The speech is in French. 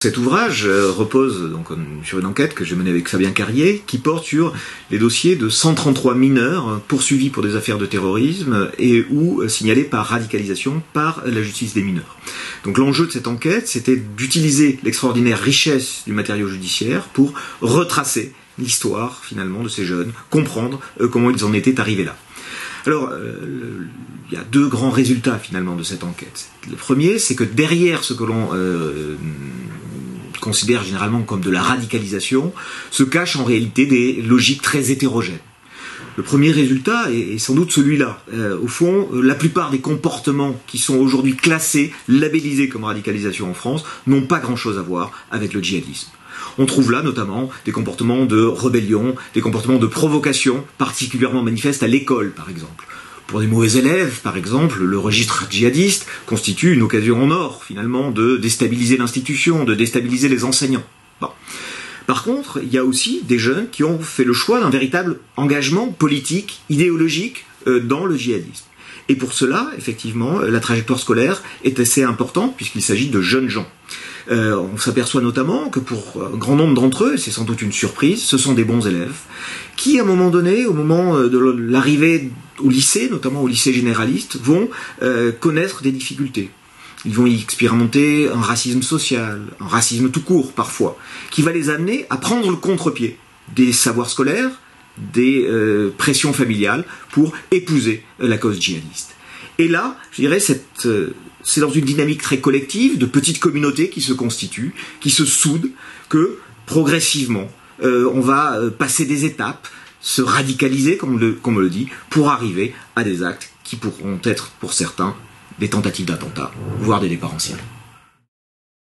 Cet ouvrage repose donc sur une enquête que j'ai menée avec Fabien Carrier qui porte sur les dossiers de 133 mineurs poursuivis pour des affaires de terrorisme et ou signalés par radicalisation par la justice des mineurs. Donc l'enjeu de cette enquête, c'était d'utiliser l'extraordinaire richesse du matériau judiciaire pour retracer l'histoire finalement de ces jeunes, comprendre comment ils en étaient arrivés là. Alors, il y a deux grands résultats finalement de cette enquête. Le premier, c'est que derrière ce que l'on considère généralement comme de la radicalisation, se cachent en réalité des logiques très hétérogènes. Le premier résultat est sans doute celui-là. Au fond, la plupart des comportements qui sont aujourd'hui classés, labellisés comme radicalisation en France, n'ont pas grand-chose à voir avec le djihadisme. On trouve là notamment des comportements de rébellion, des comportements de provocation particulièrement manifestes à l'école par exemple. Pour des mauvais élèves, par exemple, le registre djihadiste constitue une occasion en or, finalement, de déstabiliser l'institution, de déstabiliser les enseignants. Bon. Par contre, il y a aussi des jeunes qui ont fait le choix d'un véritable engagement politique, idéologique, dans le djihadisme. Et pour cela, effectivement, la trajectoire scolaire est assez importante, puisqu'il s'agit de jeunes gens. On s'aperçoit notamment que pour un grand nombre d'entre eux, c'est sans doute une surprise, ce sont des bons élèves, qui à un moment donné, au moment de l'arrivée au lycée, notamment au lycée généraliste, vont connaître des difficultés. Ils vont y expérimenter un racisme social, un racisme tout court parfois, qui va les amener à prendre le contre-pied des savoirs scolaires, des pressions familiales pour épouser la cause djihadiste. Et là, je dirais, c'est dans une dynamique très collective, de petites communautés qui se constituent, qui se soudent, que progressivement, on va passer des étapes, se radicaliser, comme on le dit, pour arriver à des actes qui pourront être, pour certains, des tentatives d'attentat, voire des départs en Syrie.